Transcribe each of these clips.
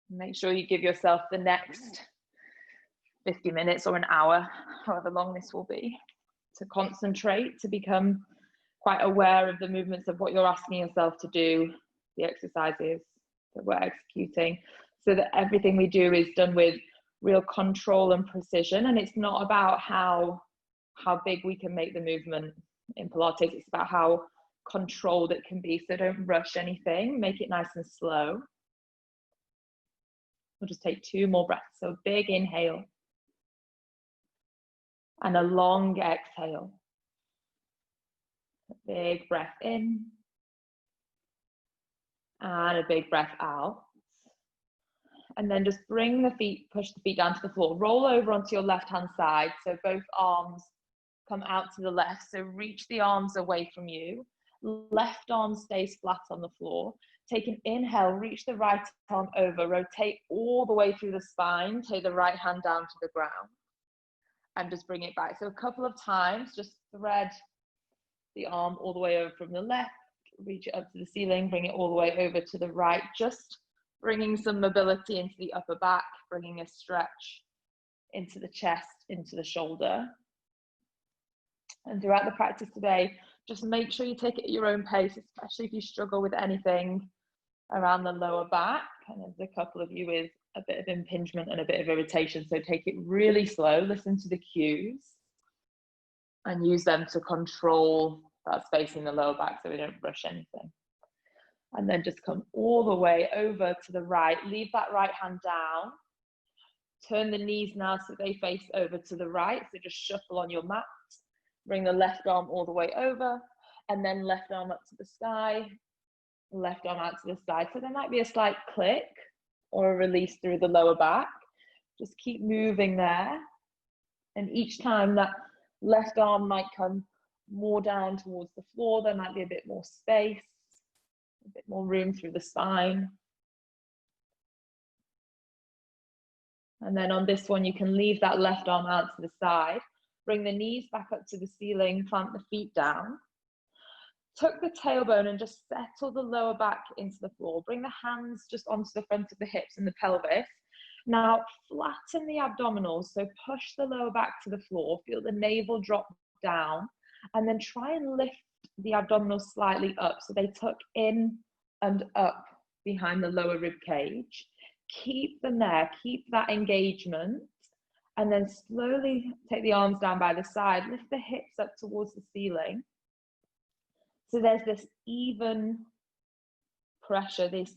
Make sure you give yourself the next 50 minutes or an hour, however long this will be, to concentrate, to become quite aware of the movements of what you're asking yourself to do, the exercises that we're executing, so that everything we do is done with real control and precision. And it's not about how big we can make the movement in Pilates, it's about how controlled it can be. So don't rush anything, make it nice and slow. We'll just take 2 more breaths. So big inhale and a long exhale. A big breath in and a big breath out. And then just bring the feet, push the feet down to the floor. Roll over onto your left-hand side. So both arms come out to the left. So reach the arms away from you. Left arm stays flat on the floor. Take an inhale, reach the right arm over, rotate all the way through the spine, take the right hand down to the ground, and just bring it back. So a couple of times, just thread the arm all the way over from the left, reach it up to the ceiling, bring it all the way over to the right, just bringing some mobility into the upper back, bringing a stretch into the chest, into the shoulder. And throughout the practice today, just make sure you take it at your own pace, especially if you struggle with anything around the lower back. And there's a couple of you with a bit of impingement and a bit of irritation, so take it really slow, listen to the cues, and use them to control that space in the lower back so we don't rush anything. And then just come all the way over to the right, leave that right hand down, turn the knees now so they face over to the right, so just shuffle on your mat. Bring the left arm all the way over, and then left arm up to the sky, left arm out to the side. So there might be a slight click or a release through the lower back. Just keep moving there. And each time that left arm might come more down towards the floor, there might be a bit more space, a bit more room through the spine. And then on this one, you can leave that left arm out to the side. Bring the knees back up to the ceiling, plant the feet down. Tuck the tailbone and just settle the lower back into the floor. Bring the hands just onto the front of the hips and the pelvis. Now flatten the abdominals, so push the lower back to the floor, feel the navel drop down, and then try and lift the abdominals slightly up so they tuck in and up behind the lower rib cage. Keep them there, keep that engagement. And then slowly take the arms down by the side, lift the hips up towards the ceiling. So there's this even pressure, this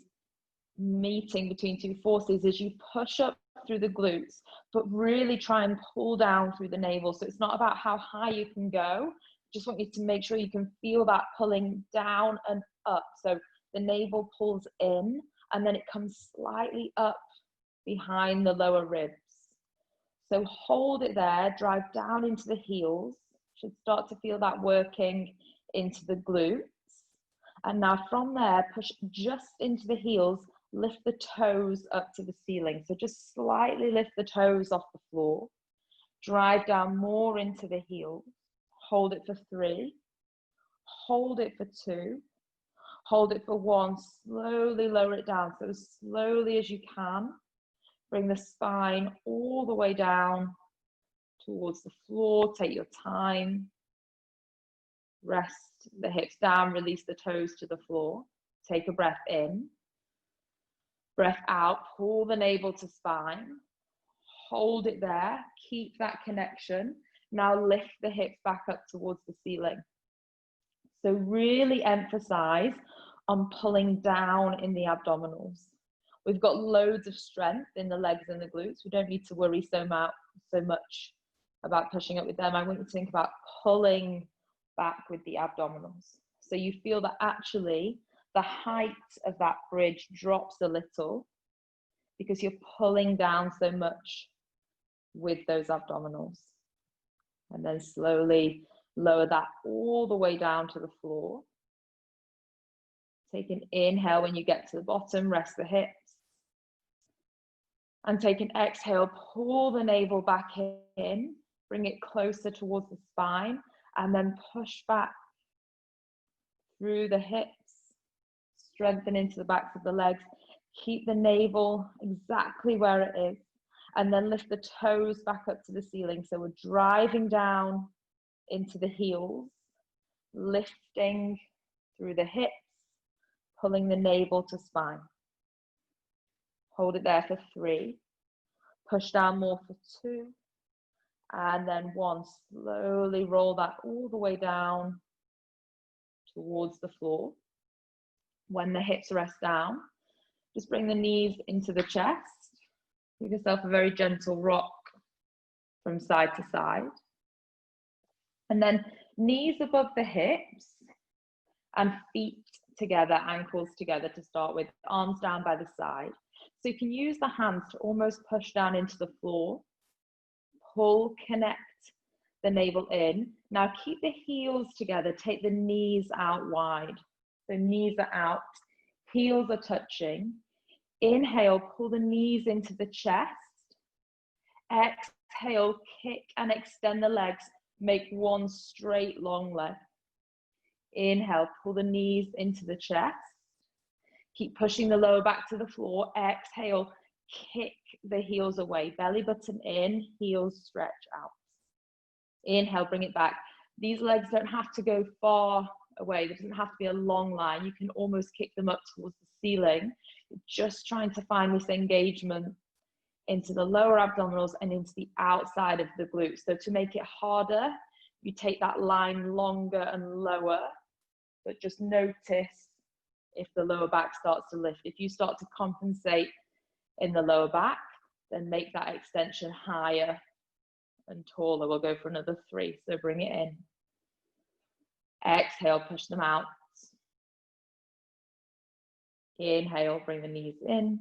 meeting between 2 forces as you push up through the glutes, but really try and pull down through the navel. So it's not about how high you can go. Just want you to make sure you can feel that pulling down and up. So the navel pulls in and then it comes slightly up behind the lower ribs. So hold it there, drive down into the heels. Should start to feel that working into the glutes. And now from there, push just into the heels, lift the toes up to the ceiling. So just slightly lift the toes off the floor. Drive down more into the heels. Hold it for 3. Hold it for 2. Hold it for 1. Slowly lower it down. So as slowly as you can. Bring the spine all the way down towards the floor. Take your time. Rest the hips down, release the toes to the floor. Take a breath in. Breath out, pull the navel to spine. Hold it there, keep that connection. Now lift the hips back up towards the ceiling. So really emphasize on pulling down in the abdominals. We've got loads of strength in the legs and the glutes. We don't need to worry so much about pushing up with them. I want you to think about pulling back with the abdominals. So you feel that actually the height of that bridge drops a little because you're pulling down so much with those abdominals. And then slowly lower that all the way down to the floor. Take an inhale when you get to the bottom, rest the hips. And take an exhale, pull the navel back in, bring it closer towards the spine, and then push back through the hips, strengthen into the backs of the legs. Keep the navel exactly where it is, and then lift the toes back up to the ceiling. So we're driving down into the heels, lifting through the hips, pulling the navel to spine. Hold it there for 3. Push down more for 2. And then 1. Slowly roll that all the way down towards the floor. When the hips rest down, just bring the knees into the chest. Give yourself a very gentle rock from side to side. And then knees above the hips and feet together, ankles together to start with, arms down by the side. So you can use the hands to almost push down into the floor. Pull, connect the navel in. Now keep the heels together, take the knees out wide. So knees are out, heels are touching. Inhale, pull the knees into the chest. Exhale, kick and extend the legs. Make 1 straight long leg. Inhale, pull the knees into the chest. Keep pushing the lower back to the floor. Exhale, kick the heels away. Belly button in, heels stretch out. Inhale, bring it back. These legs don't have to go far away. There doesn't have to be a long line. You can almost kick them up towards the ceiling. You're just trying to find this engagement into the lower abdominals and into the outside of the glutes. So to make it harder, you take that line longer and lower, but just notice if the lower back starts to lift. If you start to compensate in the lower back, then make that extension higher and taller. We'll go for another 3. So bring it in. Exhale, push them out. Inhale, bring the knees in.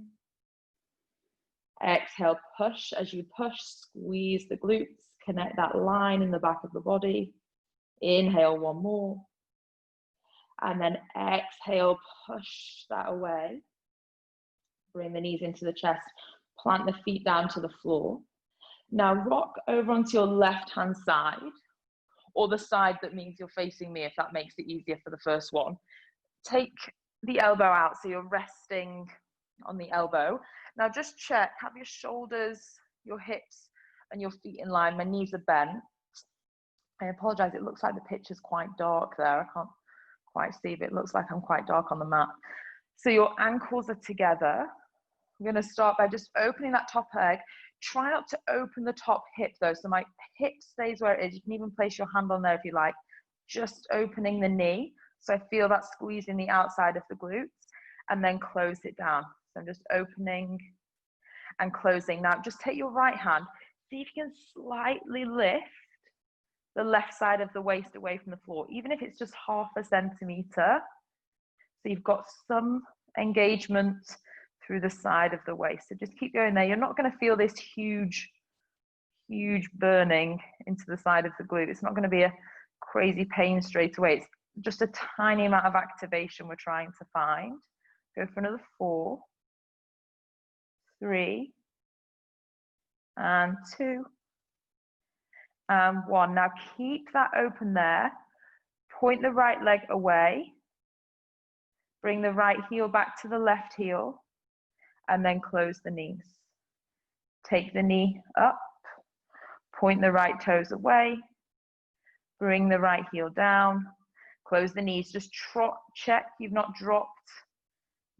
Exhale, push. As you push, squeeze the glutes. Connect that line in the back of the body. Inhale, 1 more. And then exhale, push that away. Bring the knees into the chest. Plant the feet down to the floor. Now rock over onto your left-hand side, or the side that means you're facing me, if that makes it easier for the first one. Take the elbow out, so you're resting on the elbow. Now just check, have your shoulders, your hips, and your feet in line. My knees are bent. I apologize, it looks like the picture's quite dark there. I can't quite see, but it looks like I'm quite dark on the mat. So your ankles are together. I'm going to start by just opening that top leg. Try not to open the top hip though, so my hip stays where it is. You can even place your hand on there if you like. Just opening the knee, so I feel that squeezing the outside of the glutes, and then close it down. So I'm just opening and closing. Now just take your right hand, see if you can slightly lift the left side of the waist away from the floor, even if it's just 0.5 centimeter. So you've got some engagement through the side of the waist. So just keep going there. You're not going to feel this huge burning into the side of the glute. It's not going to be a crazy pain straight away. It's just a tiny amount of activation we're trying to find. Go for another 4, 3, and 2, and 1. Now keep that open there. Point the right leg away. Bring the right heel back to the left heel, and then close the knees. Take the knee up, point the right toes away, bring the right heel down, close the knees. Just check you've not dropped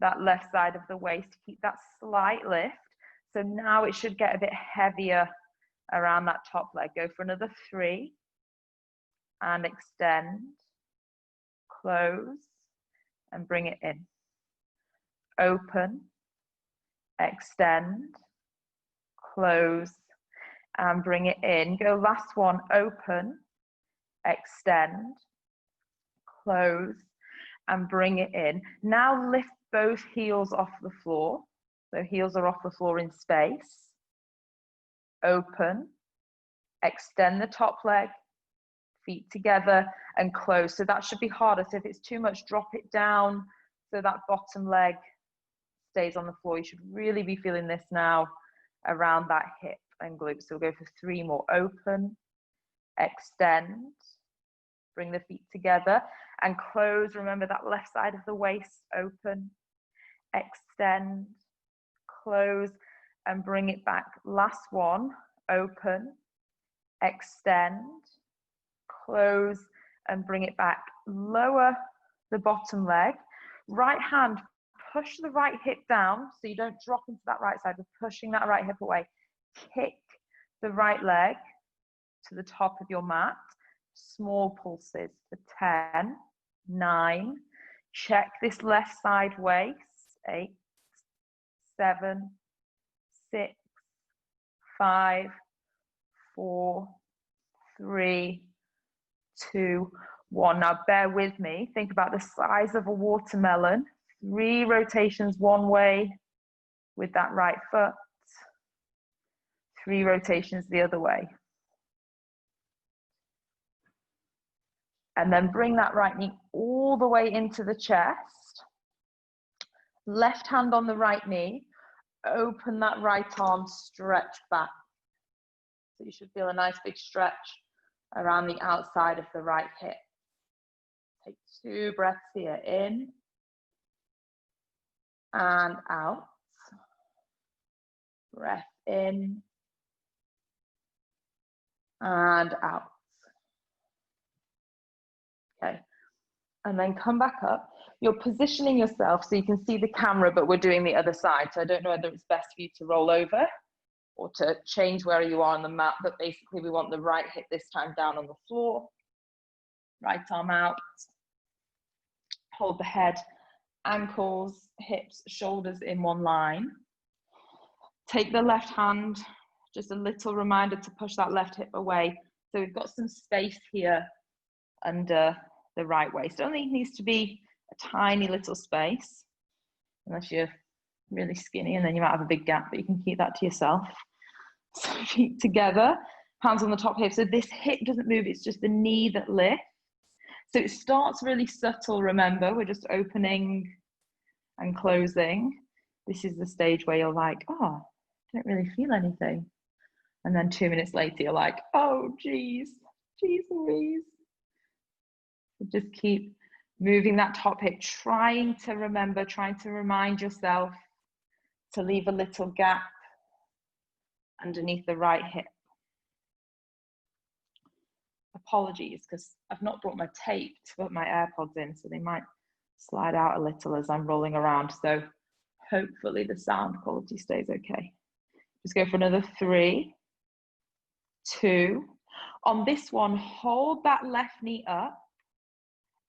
that left side of the waist. Keep that slight lift. So now it should get a bit heavier around that top leg. Go for another 3, and extend, close, and bring it in. Open, extend, close, and bring it in. Go last one, open, extend, close, and bring it in. Now lift both heels off the floor. So heels are off the floor in space. Open, extend the top leg, feet together, and close. So that should be harder. So if it's too much, drop it down so that bottom leg stays on the floor. You should really be feeling this now around that hip and glute. So we'll go for 3 more. Open, extend, bring the feet together, and close. Remember that left side of the waist. Open, extend, close, and bring it back. Last one, open, extend, close, and bring it back. Lower the bottom leg. Right hand, push the right hip down so you don't drop into that right side. We're pushing that right hip away. Kick the right leg to the top of your mat. Small pulses for 10, 9. Check this left side waist. 8, 7, 6, 5, 4, 3, 2, 1. Now bear with me. Think about the size of a watermelon. 3 rotations one way with that right foot. 3 rotations the other way. And then bring that right knee all the way into the chest. Left hand on the right knee. Open that right arm, stretch back. So you should feel a nice big stretch around the outside of the right hip. Take 2 breaths here, in and out. Breath in and out. Okay, and then come back up. You're positioning yourself so you can see the camera, but we're doing the other side. So I don't know whether it's best for you to roll over or to change where you are on the mat, but basically we want the right hip this time down on the floor. Right arm out. Hold the head, ankles, hips, shoulders in one line. Take the left hand, just a little reminder to push that left hip away. So we've got some space here under the right waist. It only needs to be a tiny little space, unless you're really skinny, and then you might have a big gap, but you can keep that to yourself. So feet together, hands on the top hip. So this hip doesn't move, it's just the knee that lifts. So it starts really subtle, remember, we're just opening and closing. This is the stage where you're like, oh, I don't really feel anything. And then 2 minutes later, you're like, oh, geez Louise. So just keep moving that top hip, trying to remind yourself to leave a little gap underneath the right hip. Apologies, because I've not brought my tape to put my AirPods in, so they might slide out a little as I'm rolling around. So hopefully the sound quality stays okay. Just go for another 3, 2. On this one, hold that left knee up,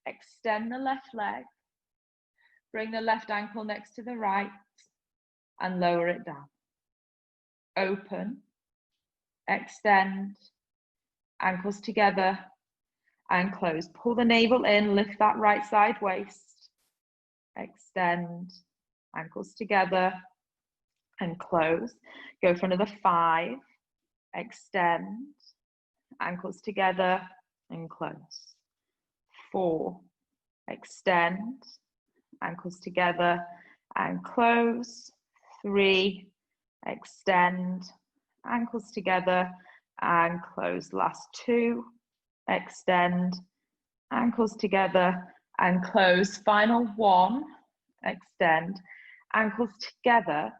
extend the left leg, bring the left ankle next to the right, and lower it down. Open, extend, ankles together, and close. Pull the navel in, lift that right side waist, extend, ankles together, and close. Go for another 5, extend, ankles together, and close. 4, extend, ankles together, and close. 3, extend, ankles together, and close. Last 2, extend, ankles together, and close. Final 1, extend, ankles together,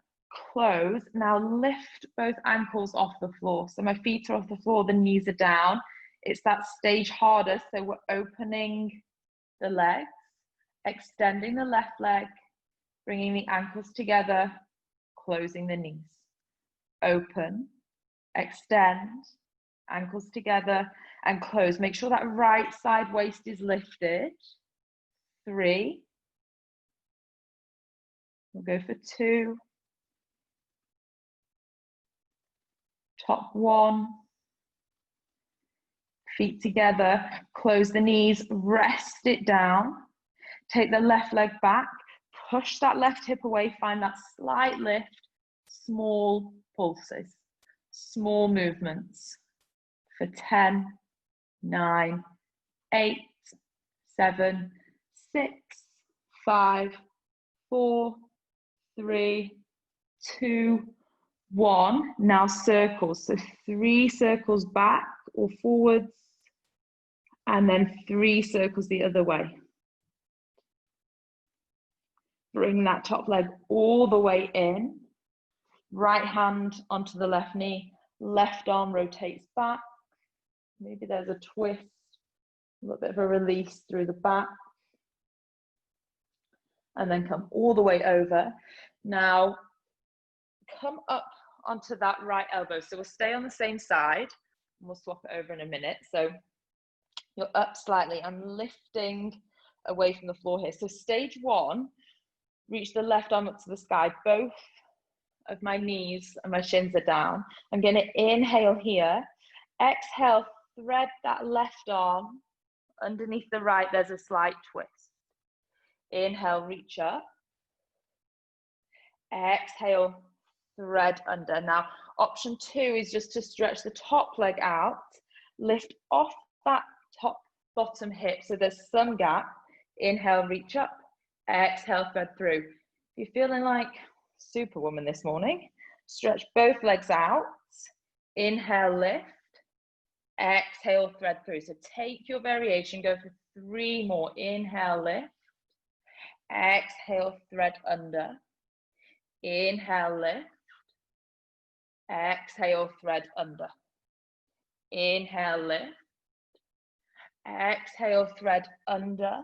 close. Now lift both ankles off the floor. So my feet are off the floor, the knees are down. It's that stage harder, so we're opening the legs, extending the left leg, bringing the ankles together, closing the knees. Open, extend, ankles together, and close. Make sure that right side waist is lifted. 3. We'll go for 2. Top 1. Feet together, close the knees, rest it down. Take the left leg back, push that left hip away, find that slight lift, small pulses, small movements for 10, 9, 8, 7, 6, 5, 4, 3, 2, 1. Now circles, so 3 circles back or forwards, and then 3 circles the other way. Bring that top leg all the way in. Right hand onto the left knee, left arm rotates back. Maybe there's a twist, a little bit of a release through the back. And then come all the way over. Now, come up onto that right elbow. So we'll stay on the same side, and we'll swap it over in a minute. So you're up slightly. I'm lifting away from the floor here. So stage one, reach the left arm up to the sky. Both of my knees and my shins are down. I'm going to inhale here. Exhale, thread that left arm underneath the right. There's a slight twist. Inhale, reach up. Exhale, thread under. Now, option two is just to stretch the top leg out, lift off that top bottom hip so there's some gap. Inhale, reach up. Exhale, thread through. If you're feeling like Superwoman this morning, stretch both legs out. Inhale, lift. Exhale, thread through. So take your variation, go for 3 more. Inhale, lift. Exhale, thread under. Inhale, lift. Exhale, thread under. Inhale, lift. Exhale, thread under.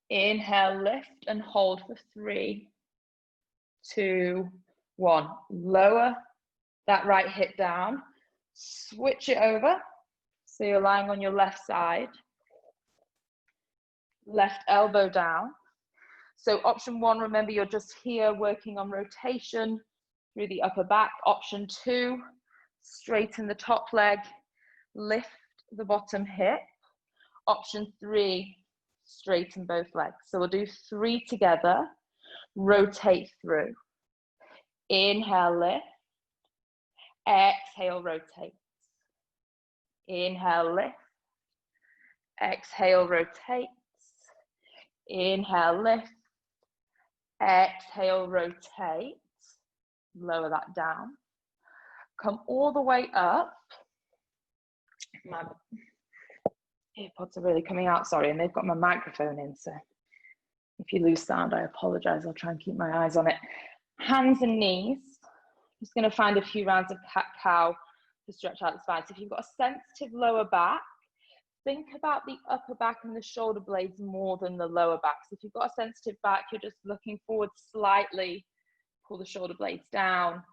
Inhale, lift and hold for 3, 2, 1. Lower that right hip down. Switch it over. So you're lying on your left side. Left elbow down. So option 1, remember you're just here working on rotation through the upper back. Option 2, straighten the top leg, lift the bottom hip. Option 3, straighten both legs. So we'll do 3 together. Rotate through. Inhale, lift. Exhale, rotate. Inhale, lift. Exhale, rotate. Inhale, lift. Exhale, rotate. Lower that down. Come all the way up. My earpods are really coming out, sorry, and they've got my microphone in, so if you lose sound, I apologize. I'll try and keep my eyes on it. Hands and knees. Just going to find a few rounds of cat-cow to stretch out the spine. So if you've got a sensitive lower back, think about the upper back and the shoulder blades more than the lower back. So if you've got a sensitive back, you're just looking forward slightly, pull the shoulder blades down,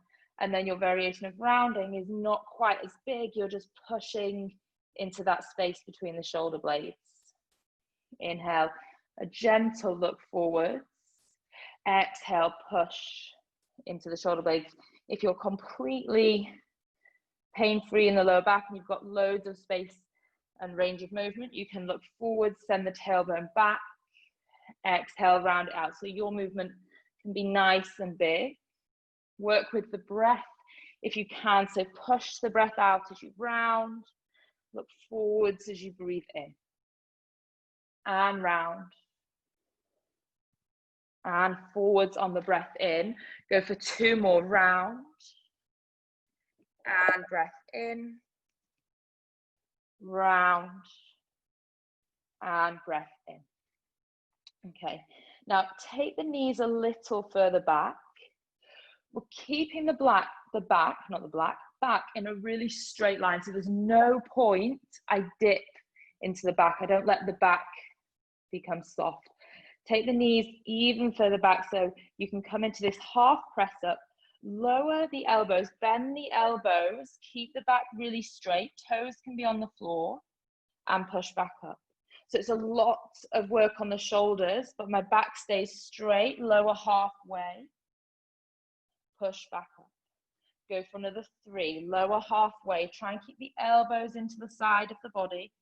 and then your variation of rounding is not quite as big. You're just pushing into that space between the shoulder blades. Inhale, a gentle look forwards. Exhale, push into the shoulder blades. If you're completely pain-free in the lower back and you've got loads of space and range of movement, you can look forward, send the tailbone back, exhale, round it out. So your movement can be nice and big. Work with the breath if you can. So push the breath out as you round, look forwards as you breathe in. And round. And forwards on the breath in. Go for 2 more. Round. And breath in. Round. And breath in. Okay. Now take the knees a little further back. We're keeping back in a really straight line. So there's no point I dip into the back. I don't let the back become soft. Take the knees even further back so you can come into this half press up. Lower the elbows, bend the elbows, keep the back really straight. Toes can be on the floor and push back up. So it's a lot of work on the shoulders, but my back stays straight, lower halfway. Push back up. Go for another 3, lower halfway. Try and keep the elbows into the side of the body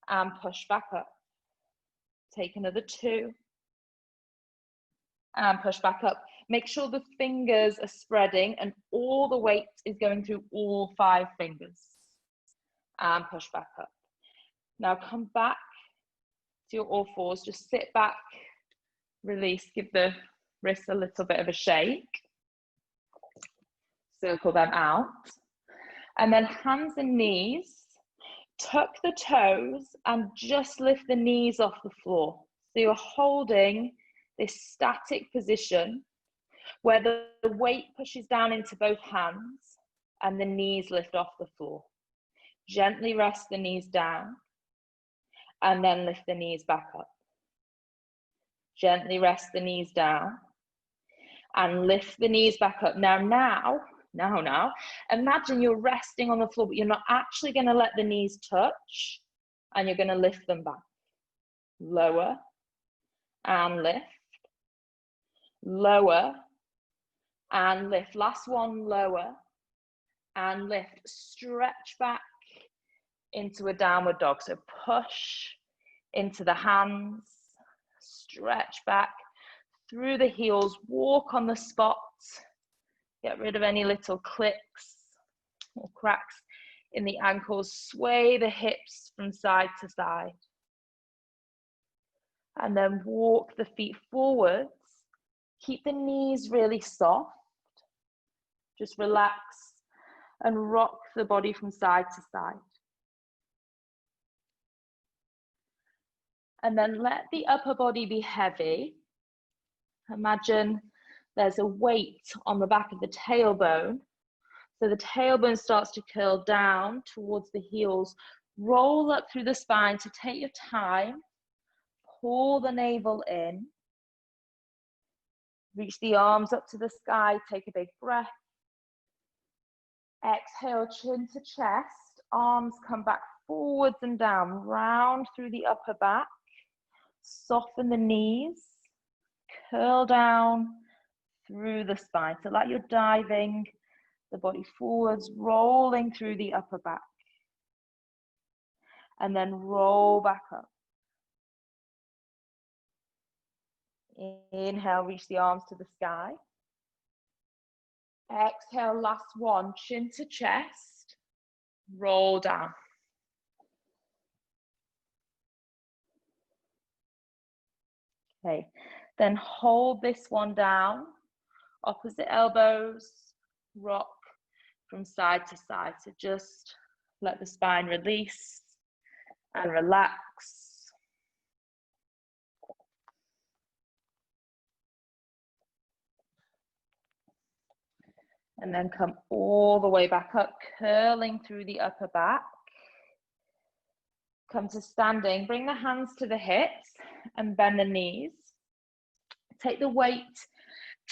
and push back up. Take another 2 and push back up. Make sure the fingers are spreading and all the weight is going through all 5 fingers and push back up. Now come back to your all fours. Just sit back, release, give the wrists a little bit of a shake. Circle them out. And then hands and knees, tuck the toes and just lift the knees off the floor. So you're holding this static position where the weight pushes down into both hands and the knees lift off the floor. Gently rest the knees down and then lift the knees back up. Gently rest the knees down and lift the knees back up. Now, imagine you're resting on the floor, but you're not actually going to let the knees touch, and you're going to lift them back. Lower and lift. Lower and lift. Last one, lower and lift. Stretch back into a downward dog. So push into the hands, stretch back through the heels, walk on the spot, get rid of any little clicks or cracks in the ankles, sway the hips from side to side. And then walk the feet forwards. Keep the knees really soft. Just relax and rock the body from side to side. And then let the upper body be heavy. Imagine there's a weight on the back of the tailbone. So the tailbone starts to curl down towards the heels. Roll up through the spine, so take your time. Pull the navel in. Reach the arms up to the sky, take a big breath. Exhale, chin to chest. Arms come back forwards and down, round through the upper back. Soften the knees. Curl down through the spine. So like you're diving the body forwards, rolling through the upper back. And then roll back up. Inhale, reach the arms to the sky. Exhale, last one, chin to chest. Roll down. Okay, then hold this one down. Opposite elbows, rock from side to side. So just let the spine release and relax. And then come all the way back up, curling through the upper back. Come to standing, bring the hands to the hips and bend the knees. Take the weight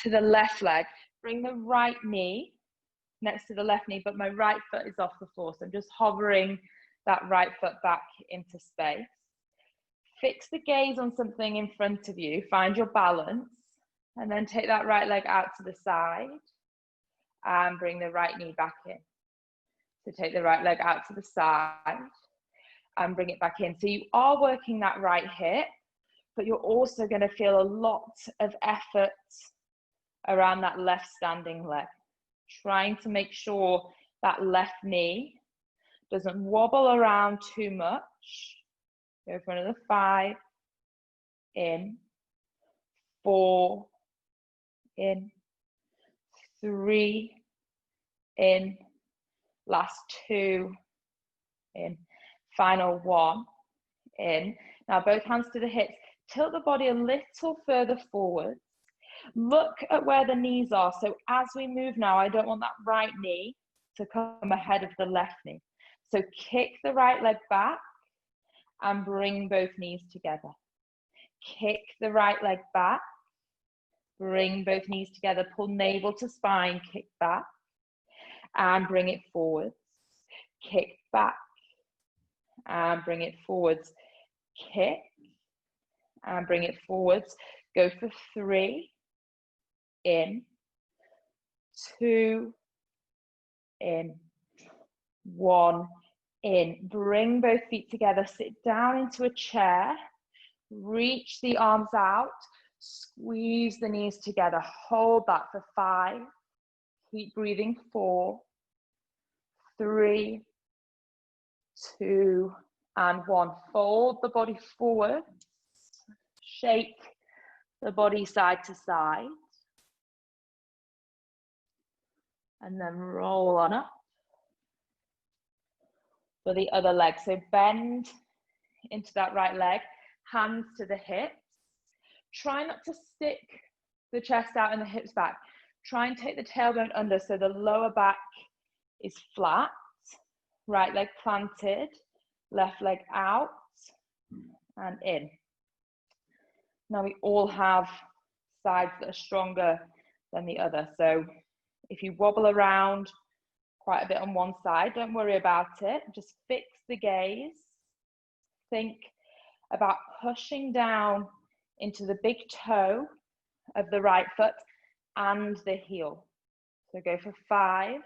to the left leg. Bring the right knee next to the left knee, but my right foot is off the floor. So I'm just hovering that right foot back into space. Fix the gaze on something in front of you. Find your balance. And then take that right leg out to the side. And bring the right knee back in. So take the right leg out to the side and bring it back in. So you are working that right hip, but you're also going to feel a lot of effort around that left standing leg. Trying to make sure that left knee doesn't wobble around too much. Go for another 5, in, 4, in, 3, in, last 2, in, final 1, in. Now both hands to the hips, tilt the body a little further forward. Look at where the knees are. So as we move now, I don't want that right knee to come ahead of the left knee. So kick the right leg back and bring both knees together. Kick the right leg back. Bring both knees together, pull navel to spine, kick back, and bring it forwards. Kick back, and bring it forwards. Kick, and bring it forwards. Go for 3, in, 2, in, 1, in. Bring both feet together, sit down into a chair, reach the arms out. Squeeze the knees together. Hold that for 5. Keep breathing. 4, 3, 2, and 1. Fold the body forward. Shake the body side to side. And then roll on up for the other leg. So bend into that right leg. Hands to the hips. Try not to stick the chest out and the hips back. Try and take the tailbone under so the lower back is flat. Right leg planted, left leg out and in. Now we all have sides that are stronger than the other. So if you wobble around quite a bit on one side, don't worry about it. Just fix the gaze. Think about pushing down into the big toe of the right foot and the heel. So go for 5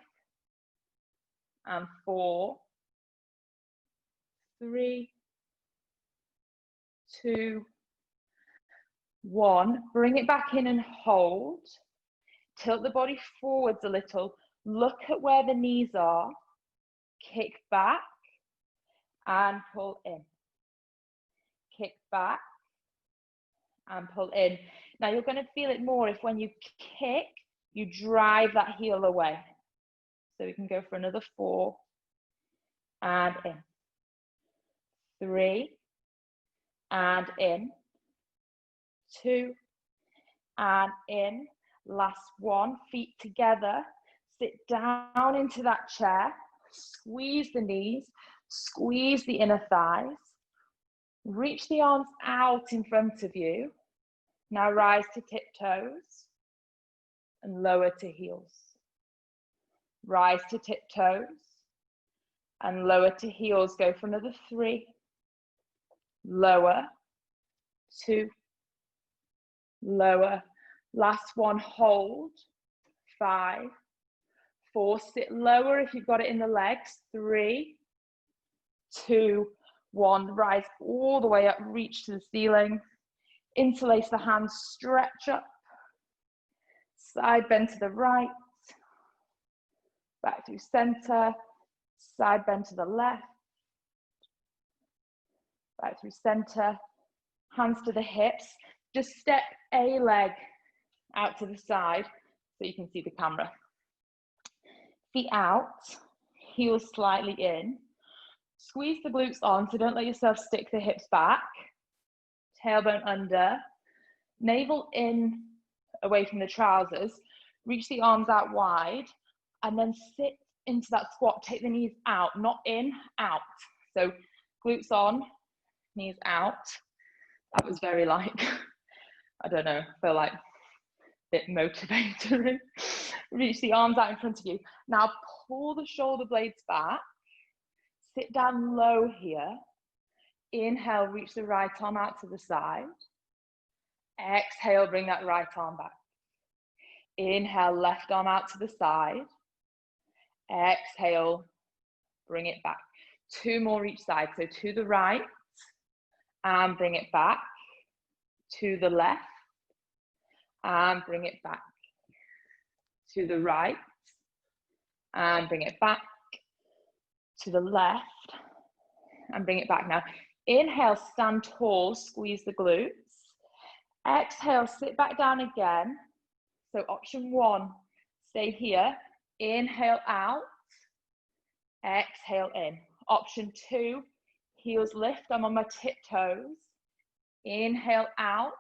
and 4, 3, 2, 1. Bring it back in and hold. Tilt the body forwards a little. Look at where the knees are. Kick back and pull in. Kick back and pull in. Now you're going to feel it more if when you kick, you drive that heel away. So we can go for another 4 and in. 3 and in. 2 and in. Last 1. Feet together. Sit down into that chair. Squeeze the knees. Squeeze the inner thighs. Reach the arms out in front of you. Now rise to tiptoes and lower to heels. Rise to tiptoes and lower to heels. Go for another 3. Lower. 2. Lower. Last 1. Hold. 5. 4. Sit lower if you've got it in the legs. 3, 2, 1. Rise all the way up. Reach to the ceiling. Interlace the hands. Stretch up. Side bend to the right. Back through center. Side bend to the left. Back through center. Hands to the hips. Just step a leg out to the side so you can see the camera. Feet out, heels slightly in. Squeeze the glutes on, so don't let yourself stick the hips back. Tailbone under. Navel in, away from the trousers. Reach the arms out wide. And then sit into that squat. Take the knees out, not in, out. So glutes on, knees out. That was very like, I don't know, feel like a bit motivating. Reach the arms out in front of you. Now pull the shoulder blades back. Sit down low here. Inhale, reach the right arm out to the side. Exhale, bring that right arm back. Inhale, left arm out to the side. Exhale, bring it back. 2 more each side. So to the right and bring it back. To the left and bring it back. To the right and bring it back. To the left and bring it back. Now inhale, stand tall, squeeze the glutes. Exhale, sit back down again. So option 1, stay here. Inhale out. Exhale in. Option 2, heels lift. I'm on my tiptoes. Inhale out.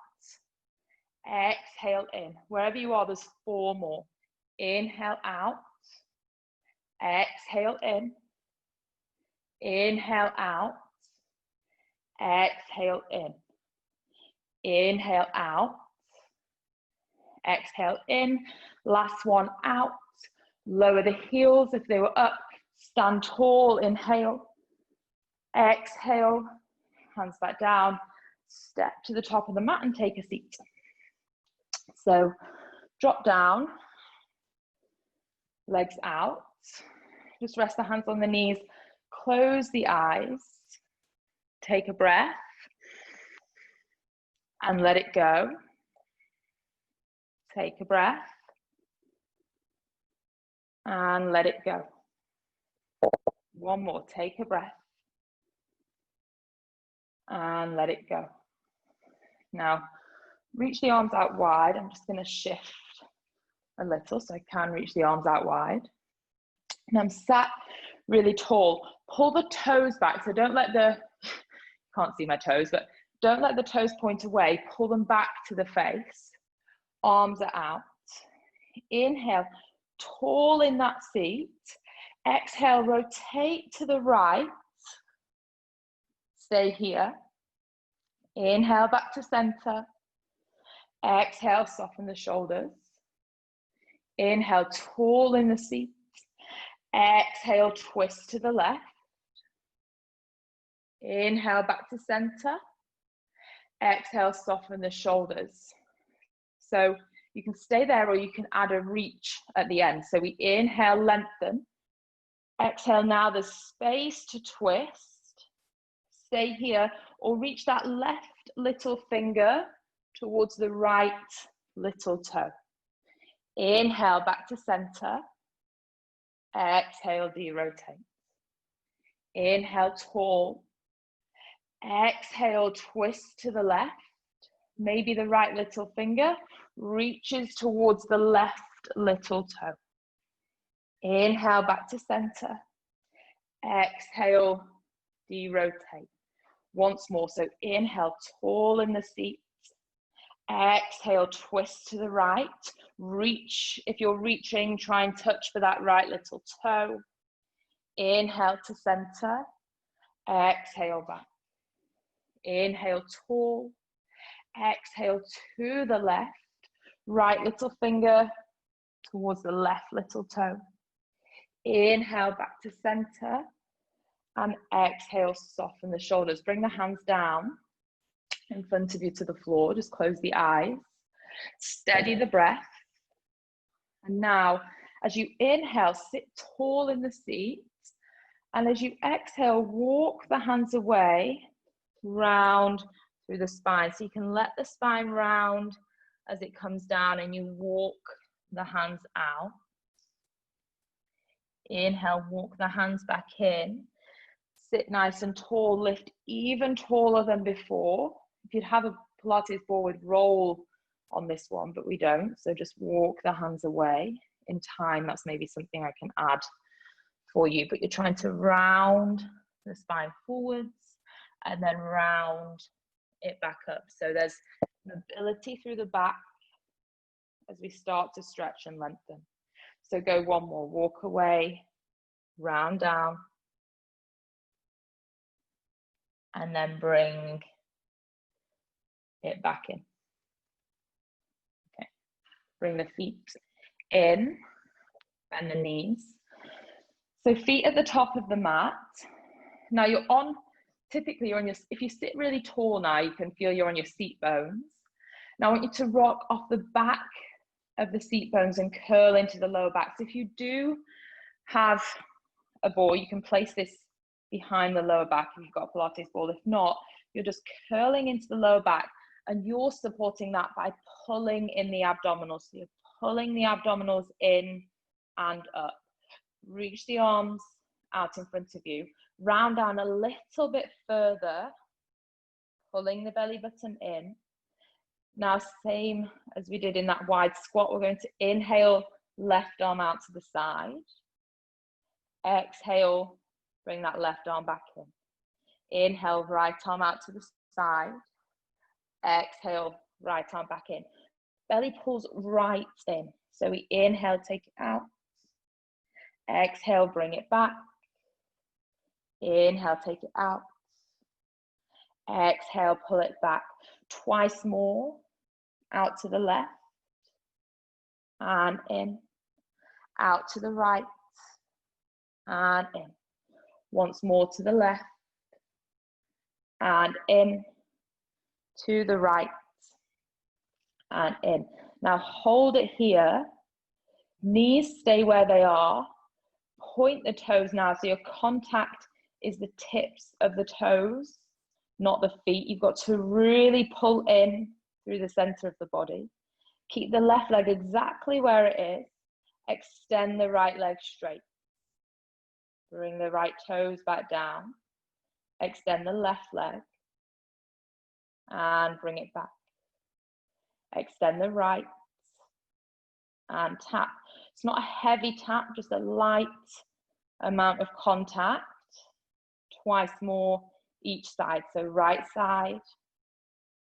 Exhale in. Wherever you are, there's 4 more. Inhale out. Exhale in. Inhale out. Exhale in. Inhale out. Exhale in. Last one out. Lower the heels if they were up. Stand tall. Inhale. Exhale. Hands back down. Step to the top of the mat and take a seat. So drop down. Legs out. Just rest the hands on the knees. Close the eyes. Take a breath. And let it go. Take a breath. And let it go. One more. Take a breath. And let it go. Now, reach the arms out wide. I'm just going to shift a little so I can reach the arms out wide. And I'm sat really tall. Pull the toes back. So don't let the, can't see my toes, but don't let the toes point away. Pull them back to the face. Arms are out. Inhale, tall in that seat. Exhale, rotate to the right. Stay here. Inhale, back to center. Exhale, soften the shoulders. Inhale, tall in the seat. Exhale, twist to the left. Inhale, back to center. Exhale, soften the shoulders. So you can stay there or you can add a reach at the end. So we inhale, lengthen. Exhale, now there's space to twist. Stay here or reach that left little finger towards the right little toe. Inhale, back to center. Exhale, derotate. Inhale, tall. Exhale, twist to the left. Maybe the right little finger reaches towards the left little toe. Inhale, back to center. Exhale, derotate. Once more, so inhale, tall in the seat. Exhale, twist to the right. Reach, if you're reaching, try and touch for that right little toe. Inhale to center. Exhale back. Inhale, tall. Exhale to the left. Right little finger towards the left little toe. Inhale, back to center. And exhale, soften the shoulders. Bring the hands down in front of you to the floor. Just close the eyes. Steady the breath. And now, as you inhale, sit tall in the seat. And as you exhale, walk the hands away, round through the spine. So you can let the spine round as it comes down and you walk the hands out. Inhale, walk the hands back in. Sit nice and tall, lift even taller than before. If you'd have a Pilates ball, we'd roll on this one, but we don't. So just walk the hands away. In time, that's maybe something I can add for you, but you're trying to round the spine forwards and then round it back up. So there's mobility through the back as we start to stretch and lengthen. So go one more, walk away, round down, and then bring it back in. Okay, bring the feet in, bend the knees. So feet at the top of the mat. Now you're on, typically you're on your, if you sit really tall now, you can feel you're on your seat bones. Now I want you to rock off the back of the seat bones and curl into the lower back. So if you do have a ball, you can place this behind the lower back if you've got a Pilates ball. If not, you're just curling into the lower back and you're supporting that by pulling in the abdominals. So you're pulling the abdominals in and up. Reach the arms out in front of you. Round down a little bit further, pulling the belly button in. Now, same as we did in that wide squat, we're going to inhale, left arm out to the side. Exhale, bring that left arm back in. Inhale, right arm out to the side. Exhale, right arm back in. Belly pulls right in. So we inhale, take it out. Exhale, bring it back. Inhale, take it out. Exhale, pull it back. Twice more. Out to the left. And in. Out to the right. And in. Once more to the left. And in. To the right. And in. Now hold it here. Knees stay where they are. Point the toes now, so your contact is the tips of the toes, not the feet. You've got to really pull in through the center of the body. Keep the left leg exactly where it is. Extend the right leg straight. Bring the right toes back down. Extend the left leg. And bring it back. Extend the right. And tap. It's not a heavy tap, just a light amount of contact. Twice more each side. So right side,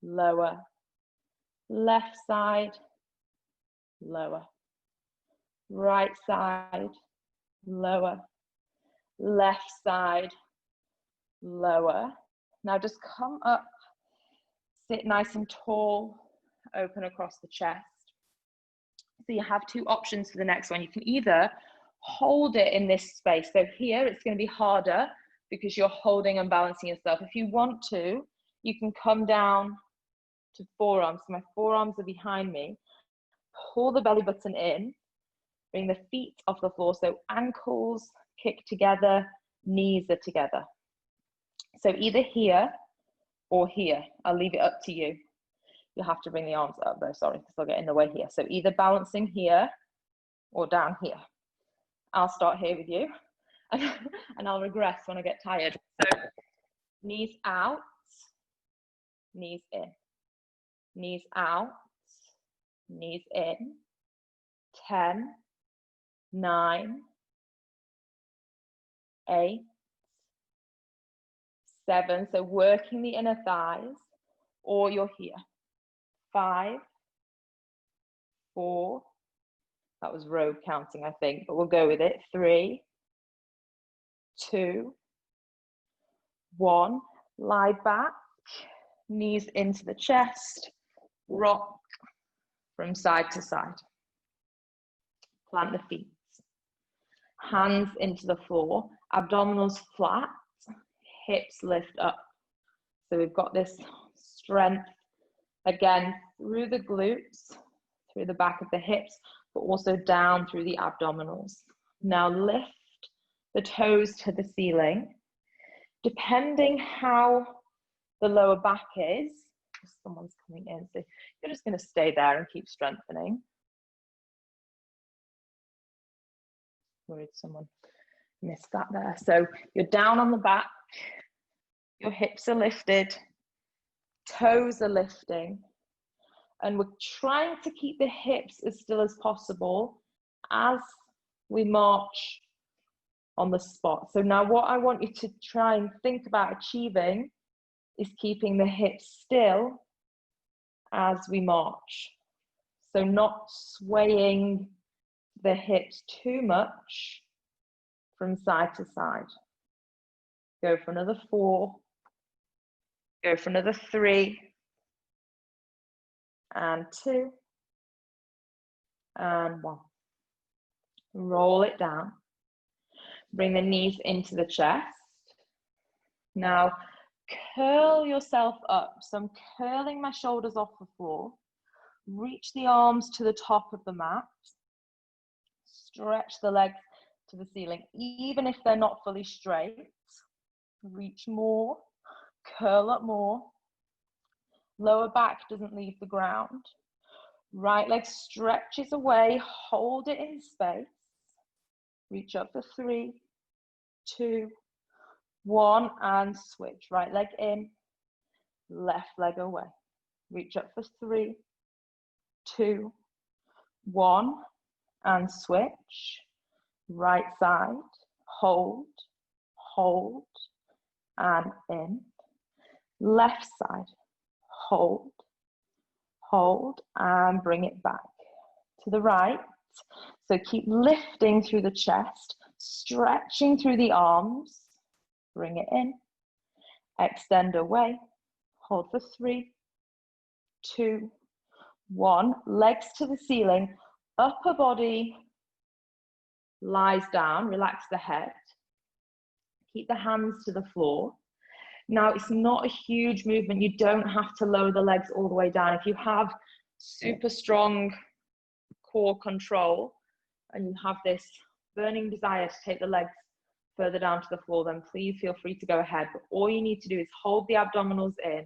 lower, left side, lower. Right side, lower. Left side, lower. Now just come up, sit nice and tall, open across the chest. So you have two options for the next one. You can either hold it in this space. So here it's going to be harder because you're holding and balancing yourself. If you want to, you can come down to forearms. So my forearms are behind me. Pull the belly button in. Bring the feet off the floor. So ankles kick together, knees are together. So either here or here. I'll leave it up to you. You'll have to bring the arms up though, sorry, because they'll get in the way here. So either balancing here or down here. I'll start here with you and I'll regress when I get tired. So knees out, knees in, knees out, knees in, 10, 9, 8, 7, so working the inner thighs, or you're here. 5, 4, that was rogue counting, I think, but we'll go with it. 3, 2, 1, lie back, knees into the chest, rock from side to side. Plant the feet. Hands into the floor, abdominals flat, hips lift up. So we've got this strength, again, through the glutes, through the back of the hips, but also down through the abdominals. Now lift the toes to the ceiling. Depending how the lower back is, someone's coming in, so you're just going to stay there and keep strengthening. Worried someone missed that there. So you're down on the back, your hips are lifted, toes are lifting, and we're trying to keep the hips as still as possible as we march on the spot. So now what I want you to try and think about achieving is keeping the hips still as we march. So not swaying the hips too much from side to side. Go for another 4, go for another 3, and 2, and 1. Roll it down. Bring the knees into the chest. Now, curl yourself up. So I'm curling my shoulders off the floor. Reach the arms to the top of the mat. Stretch the legs to the ceiling, even if they're not fully straight. Reach more, curl up more. Lower back doesn't leave the ground. Right leg stretches away, hold it in space. Reach up for 3, 2, 1, and switch. Right leg in, left leg away. Reach up for 3, 2, 1, and switch. Right side, hold, hold, and in. Left side, hold, hold, and bring it back to the right. So keep lifting through the chest, stretching through the arms. Bring it in, extend away, hold for 3, 2, 1. Legs to the ceiling, upper body lies down, relax the head. Keep the hands to the floor. Now, it's not a huge movement. You don't have to lower the legs all the way down. If you have super strong core control and you have this burning desire to take the legs further down to the floor, then please feel free to go ahead. But all you need to do is hold the abdominals in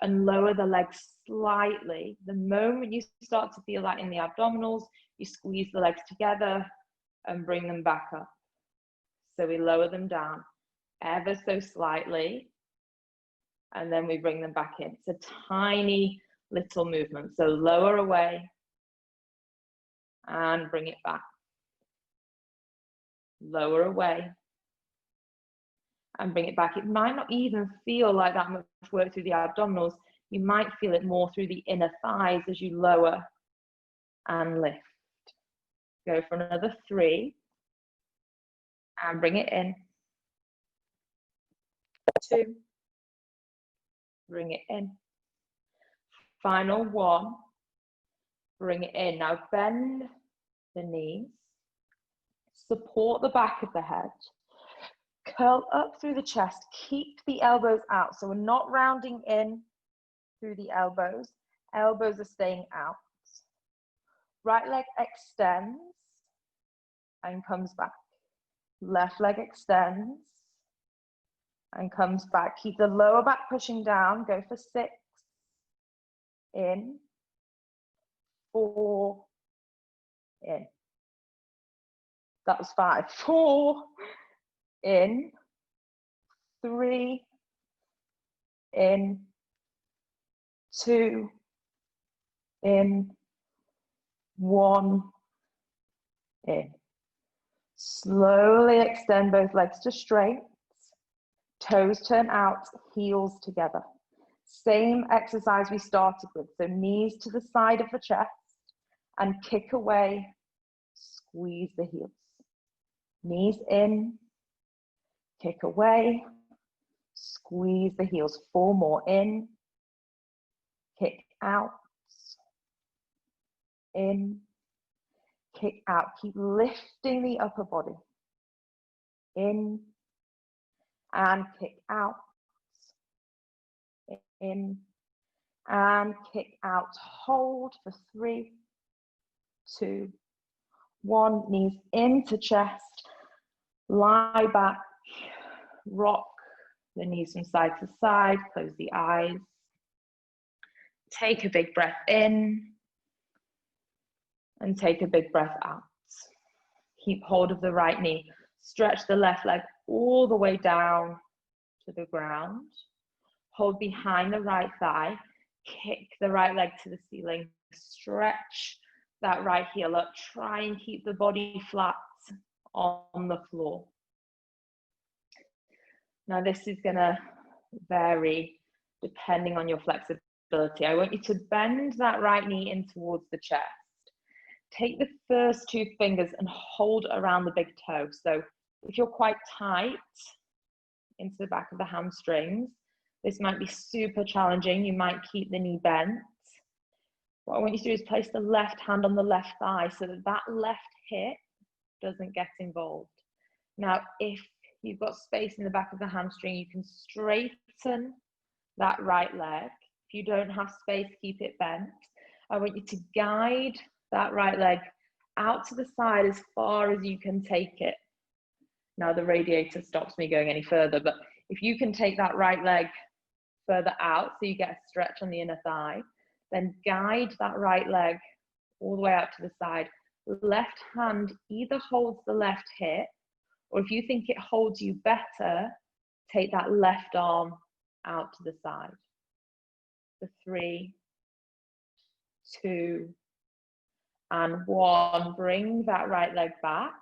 and lower the legs slightly. The moment you start to feel that in the abdominals, you squeeze the legs together and bring them back up. So we lower them down ever so slightly, and then we bring them back in. It's a tiny little movement. So lower away and bring it back. Lower away and bring it back. It might not even feel like that much work through the abdominals. You might feel it more through the inner thighs as you lower and lift. Go for another 3 and bring it in. 2, bring it in. Final 1, bring it in. Now bend the knees, support the back of the head, curl up through the chest, keep the elbows out. So we're not rounding in through the elbows. Elbows are staying out. Right leg extends and comes back. Left leg extends and comes back. Keep the lower back pushing down. Go for 6. In. 4. In. That was 5. 4. In. 3. In. 2. In. 1. In. Slowly extend both legs to straight. Toes turn out, heels together. Same exercise we started with. So knees to the side of the chest and kick away, squeeze the heels. Knees in, kick away, squeeze the heels. 4 more. In, kick out, in, kick out. Keep lifting the upper body. In and kick out. In and kick out. Hold for 3, 2, 1. Knees into chest. Lie back. Rock the knees from side to side. Close the eyes. Take a big breath in. And take a big breath out. Keep hold of the right knee. Stretch the left leg all the way down to the ground. Hold behind the right thigh. Kick the right leg to the ceiling. Stretch that right heel up. Try and keep the body flat on the floor. Now this is going to vary depending on your flexibility. I want you to bend that right knee in towards the chest. Take the first 2 fingers and hold around the big toe. So if you're quite tight into the back of the hamstrings, this might be super challenging. You might keep the knee bent. What I want you to do is place the left hand on the left thigh so that that left hip doesn't get involved. Now, if you've got space in the back of the hamstring, you can straighten that right leg. If you don't have space, keep it bent. I want you to guide that right leg out to the side as far as you can take it. Now the radiator stops me going any further, but if you can take that right leg further out so you get a stretch on the inner thigh, then guide that right leg all the way out to the side. Left hand either holds the left hip, or if you think it holds you better, take that left arm out to the side. For 3, 2, and 1. Bring that right leg back.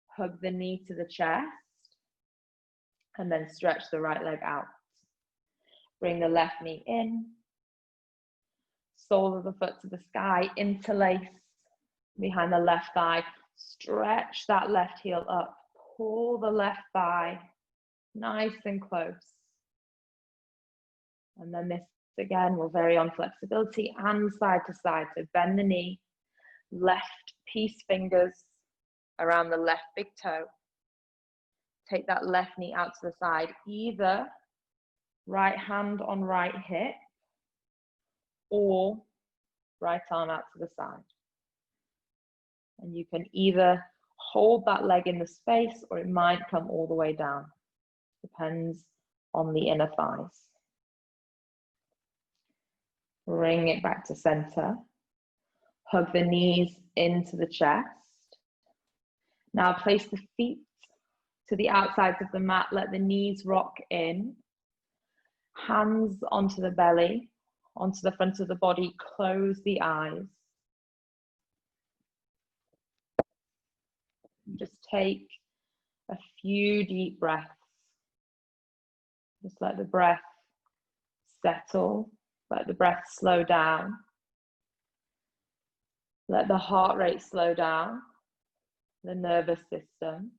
Hug the knee to the chest. And then stretch the right leg out. Bring the left knee in. Sole of the foot to the sky. Interlace behind the left thigh. Stretch that left heel up. Pull the left thigh nice and close. And then this again will vary on flexibility and side to side. So bend the knee. Left peace fingers around the left big toe. Take that left knee out to the side, either right hand on right hip or right arm out to the side. And you can either hold that leg in the space or it might come all the way down. Depends on the inner thighs. Bring it back to center. Hug the knees into the chest. Now place the feet to the outsides of the mat. Let the knees rock in. Hands onto the belly, onto the front of the body. Close the eyes. Just take a few deep breaths. Just let the breath settle. Let the breath slow down. Let the heart rate slow down, the nervous system.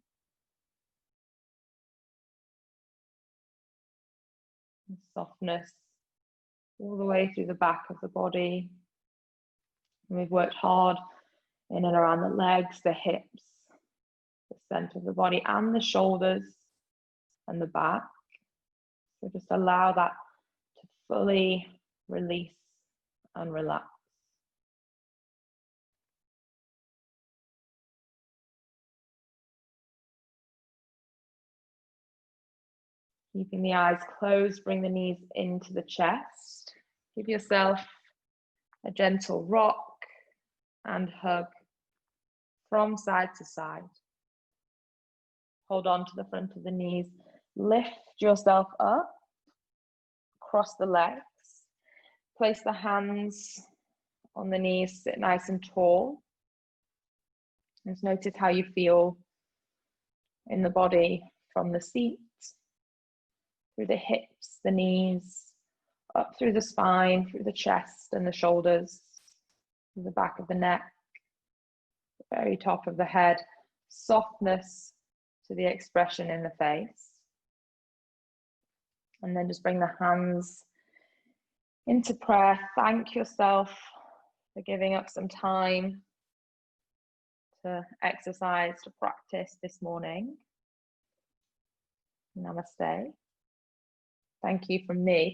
And softness all the way through the back of the body. And we've worked hard in and around the legs, the hips, the center of the body, and the shoulders and the back. So just allow that to fully release and relax. Keeping the eyes closed, bring the knees into the chest. Give yourself a gentle rock and hug from side to side. Hold on to the front of the knees. Lift yourself up, cross the legs. Place the hands on the knees, sit nice and tall. Just notice how you feel in the body from the seat, through the hips, the knees, up through the spine, through the chest and the shoulders, through the back of the neck, the very top of the head. Softness to the expression in the face. And then just bring the hands into prayer. Thank yourself for giving up some time to exercise, to practice this morning. Namaste. Thank you from me.